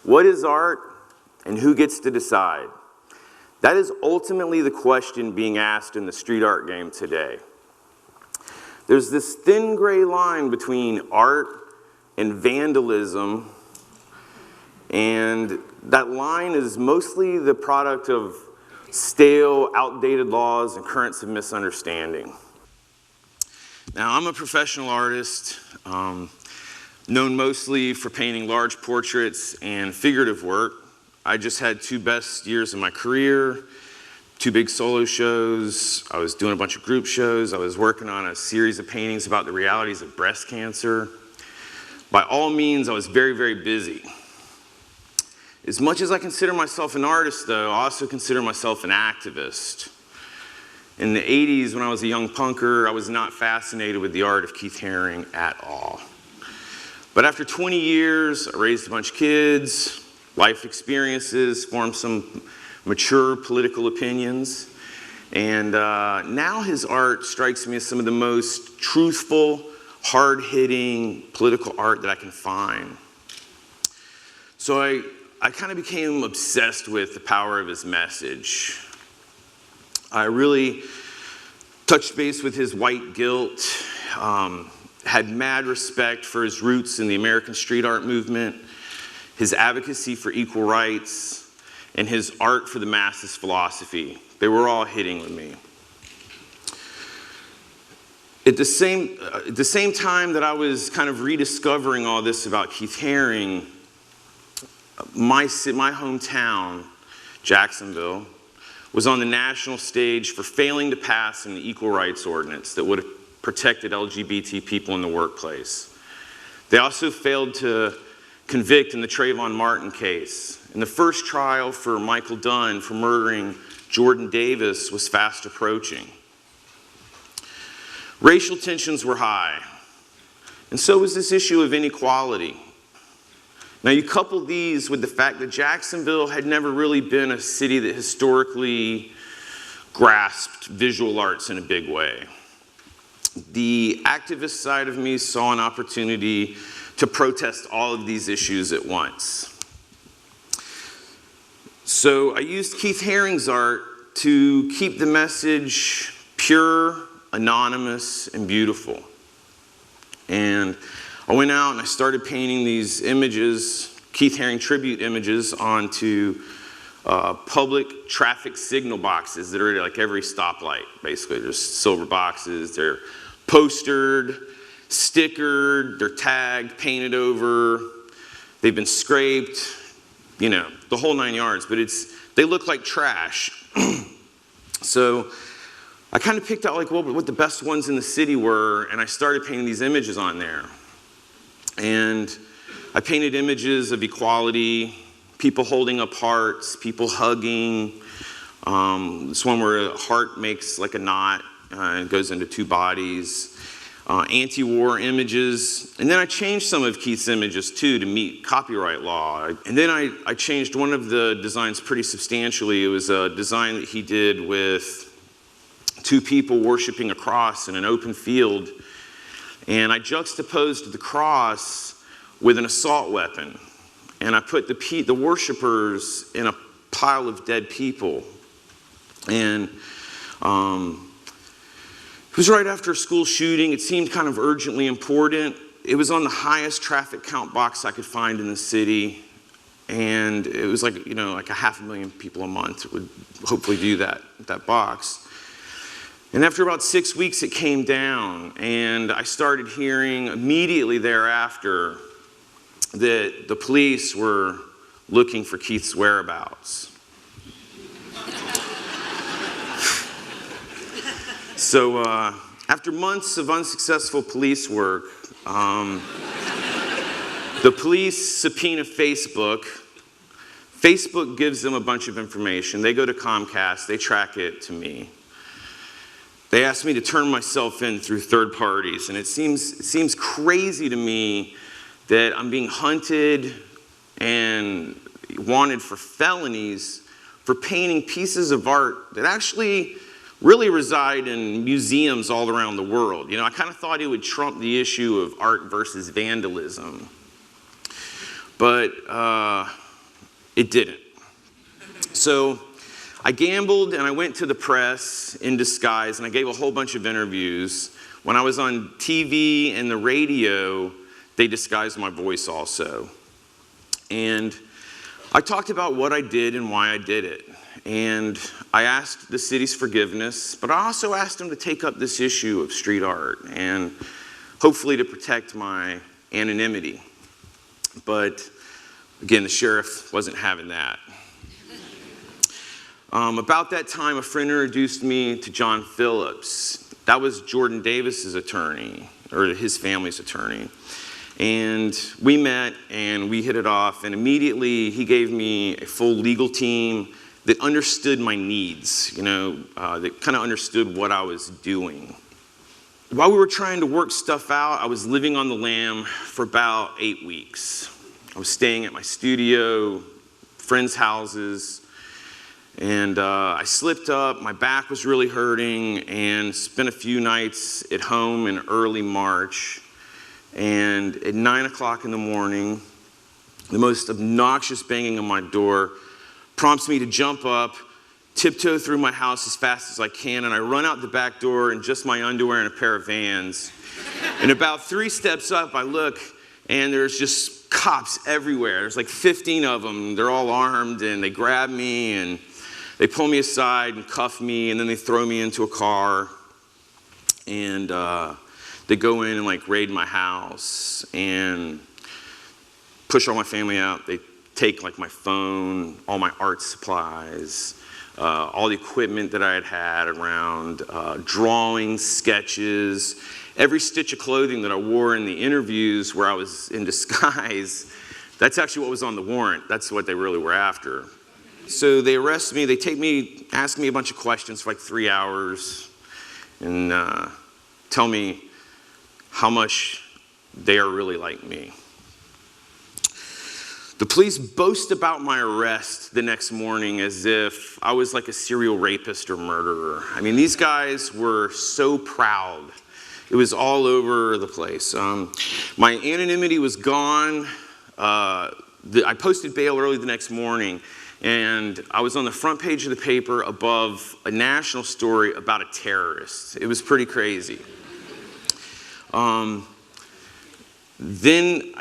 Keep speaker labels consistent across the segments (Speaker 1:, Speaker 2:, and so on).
Speaker 1: What is art, and who gets to decide? That is ultimately the question being asked in the street art game today. There's this thin gray line between art and vandalism, and that line is mostly the product of stale, outdated laws and currents of misunderstanding. Now, I'm a professional artist, known mostly for painting large portraits and figurative work. I just had 2 best years of my career, 2 big solo shows. I was doing a bunch of group shows. I was working on a series of paintings about the realities of breast cancer. By all means, I was very, very busy. As much as I consider myself an artist, though, I also consider myself an activist. In the 80s, when I was a young punker, I was not fascinated with the art of Keith Haring at all. But after 20 years, I raised a bunch of kids, life experiences, formed some mature political opinions, and now his art strikes me as some of the most truthful, hard-hitting political art that I can find. So I kind of became obsessed with the power of his message. I really touched base with his white guilt, had mad respect for his roots in the American street art movement, his advocacy for equal rights, and his art for the masses philosophy. They were all hitting with me. At the same time that I was kind of rediscovering all this about Keith Haring, my hometown, Jacksonville, was on the national stage for failing to pass an Equal Rights Ordinance that would have protected LGBT people in the workplace. They also failed to convict in the Trayvon Martin case. And the first trial for Michael Dunn for murdering Jordan Davis was fast approaching. Racial tensions were high, and so was this issue of inequality. Now you couple these with the fact that Jacksonville had never really been a city that historically grasped visual arts in a big way. The activist side of me saw an opportunity to protest all of these issues at once. So I used Keith Haring's art to keep the message pure, anonymous, and beautiful. And I went out and I started painting these images, Keith Haring tribute images, onto public traffic signal boxes that are at like every stoplight, basically. There's silver boxes, they're postered, stickered, they're tagged, painted over, they've been scraped, you know, the whole 9 yards, but they look like trash. So I kind of picked out like what the best ones in the city were, and I started painting these images on there. And I painted images of equality, people holding up hearts, people hugging. This one where a heart makes like a knot and goes into 2 bodies. Anti-war images. And then I changed some of Keith's images too to meet copyright law. And then I changed one of the designs pretty substantially. It was a design that he did with 2 people worshiping a cross in an open field. And I juxtaposed the cross with an assault weapon. And I put the worshipers in a pile of dead people. And it was right after a school shooting. It seemed kind of urgently important. It was on the highest traffic count box I could find in the city. And it was like, you know, like 500,000 people a month would hopefully view that box. And after about 6 weeks, it came down, and I started hearing immediately thereafter that the police were looking for Keith's whereabouts. So after months of unsuccessful police work, the police subpoena Facebook. Facebook gives them a bunch of information. They go to Comcast, they track it to me. They asked me to turn myself in through third parties, and it seems crazy to me that I'm being hunted and wanted for felonies for painting pieces of art that actually really reside in museums all around the world. You know, I kind of thought it would trump the issue of art versus vandalism. But it didn't. So I gambled and I went to the press in disguise and I gave a whole bunch of interviews. When I was on TV and the radio, they disguised my voice also. And I talked about what I did and why I did it. And I asked the city's forgiveness, but I also asked them to take up this issue of street art and hopefully to protect my anonymity. But again, the sheriff wasn't having that. About that time, a friend introduced me to John Phillips. That was Jordan Davis's attorney, or his family's attorney. And we met and we hit it off, and immediately he gave me a full legal team that understood my needs, that kind of understood what I was doing. While we were trying to work stuff out, I was living on the lam for about 8 weeks. I was staying at my studio, friends' houses, and I slipped up, my back was really hurting, and spent a few nights at home in early March. And at 9 o'clock in the morning, the most obnoxious banging on my door prompts me to jump up, tiptoe through my house as fast as I can, and I run out the back door in just my underwear and a pair of Vans. And about 3 steps up, I look, and there's just cops everywhere. There's like 15 of them. They're all armed, and they grab me, and they pull me aside and cuff me, and then they throw me into a car. And they go in and like raid my house and push all my family out. They take like my phone, all my art supplies, all the equipment that I had around, drawings, sketches, every stitch of clothing that I wore in the interviews where I was in disguise. That's actually what was on the warrant. That's what they really were after. So they arrest me, they take me, ask me a bunch of questions for like 3 hours, and tell me how much they are really like me. The police boast about my arrest the next morning as if I was like a serial rapist or murderer. I mean, these guys were so proud. It was all over the place. My anonymity was gone. I posted bail early the next morning, and I was on the front page of the paper above a national story about a terrorist. It was pretty crazy. Then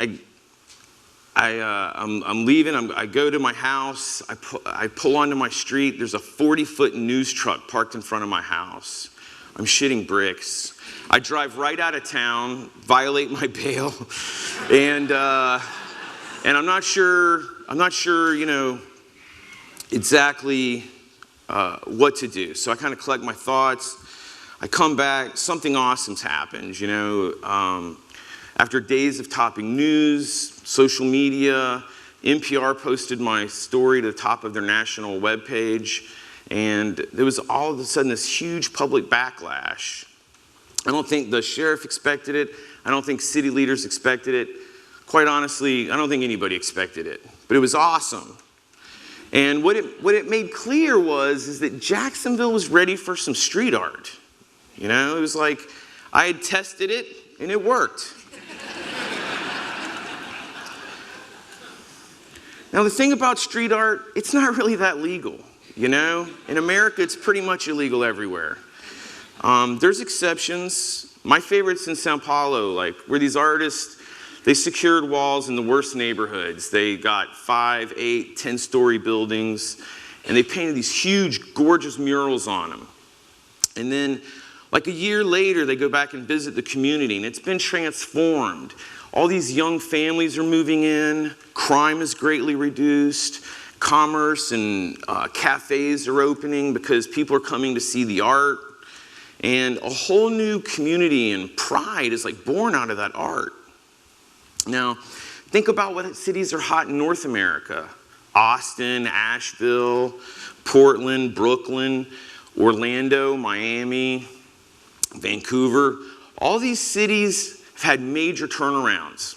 Speaker 1: I'm leaving. I go to my house. I pull onto my street. There's a 40-foot news truck parked in front of my house. I'm shitting bricks. I drive right out of town, violate my bail, and I'm not sure, exactly what to do. So I kind of collect my thoughts. I come back, something awesome's happened, After days of topping news, social media, NPR posted my story to the top of their national webpage, and there was all of a sudden this huge public backlash. I don't think the sheriff expected it. I don't think city leaders expected it. Quite honestly, I don't think anybody expected it, but it was awesome. And what it made clear is that Jacksonville was ready for some street art. It was like I had tested it and it worked. Now the thing about street art, it's not really that legal, In America, it's pretty much illegal everywhere. There's exceptions. My favorite's in Sao Paulo, where these artists, they secured walls in the worst neighborhoods. They got 5, 8, 10-story buildings, and they painted these huge, gorgeous murals on them. And then, a year later, they go back and visit the community, and it's been transformed. All these young families are moving in. Crime is greatly reduced. Commerce and cafes are opening because people are coming to see the art. And a whole new community and pride is born out of that art. Now, think about what cities are hot in North America. Austin, Asheville, Portland, Brooklyn, Orlando, Miami, Vancouver. All these cities have had major turnarounds.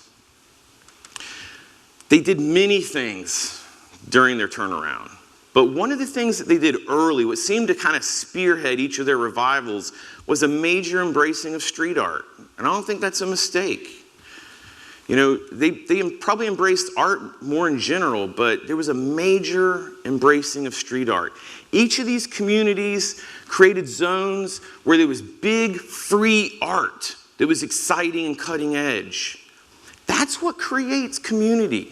Speaker 1: They did many things during their turnaround. But one of the things that they did early, what seemed to kind of spearhead each of their revivals, was a major embracing of street art. And I don't think that's a mistake. You know, they probably embraced art more in general, but there was a major embracing of street art. Each of these communities created zones where there was big, free art that was exciting and cutting edge. That's what creates community.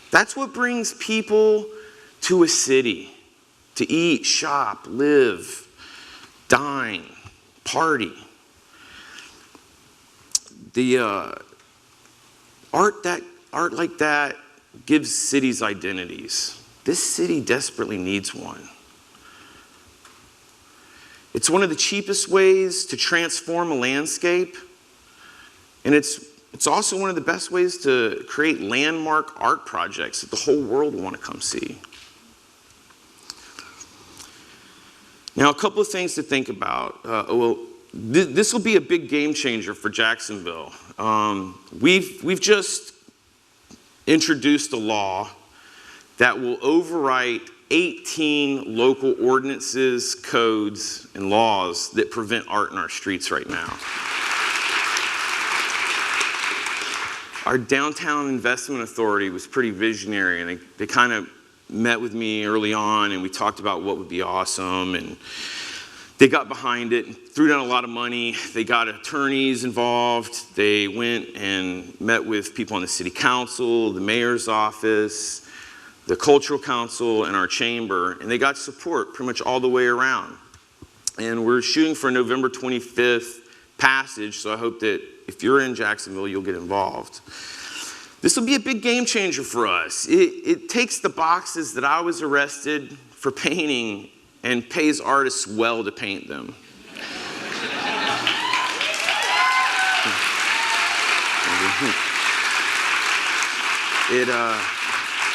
Speaker 1: That's what brings people to a city to eat, shop, live, dine, party. The art like that gives cities identities. This city desperately needs one. It's one of the cheapest ways to transform a landscape, and it's also one of the best ways to create landmark art projects that the whole world will want to come see. Now, a couple of things to think about. This will be a big game changer for Jacksonville. We've just introduced a law that will overwrite 18 local ordinances, codes, and laws that prevent art in our streets right now. Our Downtown Investment Authority was pretty visionary, and they kind of met with me early on, and we talked about what would be awesome, and they got behind it and threw down a lot of money. They got attorneys involved. They went and met with people on the city council, the mayor's office, the cultural council, and our chamber, and they got support pretty much all the way around. And we're shooting for a November 25th passage, so I hope that if you're in Jacksonville, you'll get involved. This will be a big game changer for us. It takes the boxes that I was arrested for painting and pays artists well to paint them.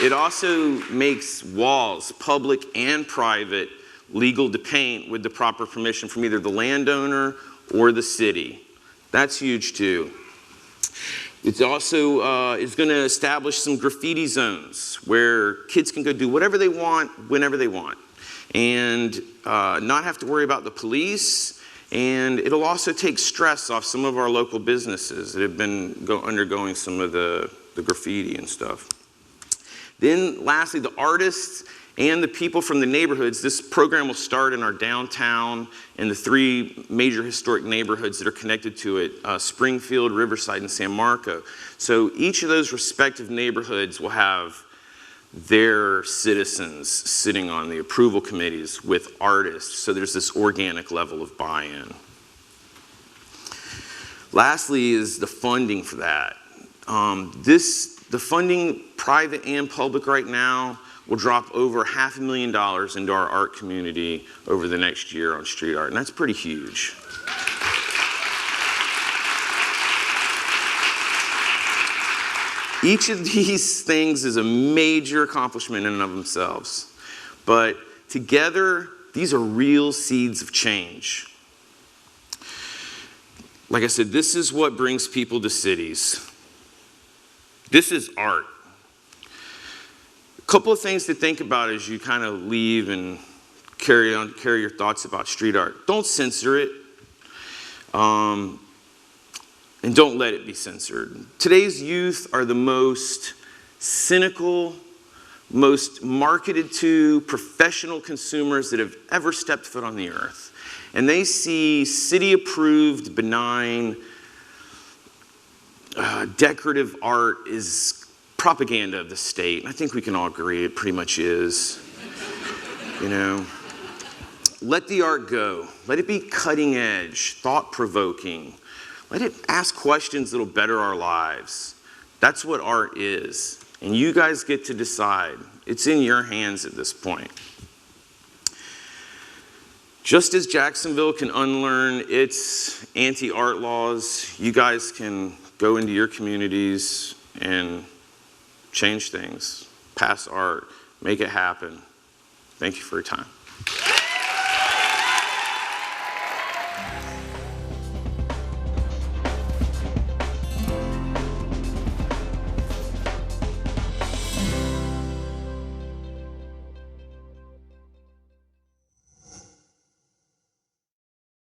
Speaker 1: It also makes walls, public and private, legal to paint with the proper permission from either the landowner or the city. That's huge too. It also is going to establish some graffiti zones where kids can go do whatever they want, whenever they want, and not have to worry about the police. And it'll also take stress off some of our local businesses that have been undergoing some of the graffiti and stuff. Then lastly, the artists and the people from the neighborhoods. This program will start in our downtown and the 3 major historic neighborhoods that are connected to it, Springfield, Riverside, and San Marco. So each of those respective neighborhoods will have their citizens sitting on the approval committees with artists. So there's this organic level of buy-in. Lastly is the funding for that. The funding, private and public right now, will drop over $500,000 into our art community over the next year on street art, and that's pretty huge. Each of these things is a major accomplishment in and of themselves, but together, these are real seeds of change. Like I said, this is what brings people to cities. This is art. A couple of things to think about as you kind of leave and carry your thoughts about street art. Don't censor it, and don't let it be censored. Today's youth are the most cynical, most marketed to professional consumers that have ever stepped foot on the earth. And they see city-approved, benign, decorative art is propaganda of the state. And I think we can all agree it pretty much is. You know, let the art go. Let it be cutting edge, thought-provoking. Let it ask questions that'll better our lives. That's what art is. And you guys get to decide. It's in your hands at this point. Just as Jacksonville can unlearn its anti-art laws, you guys can go into your communities and change things, pass art, make it happen. Thank you for your time.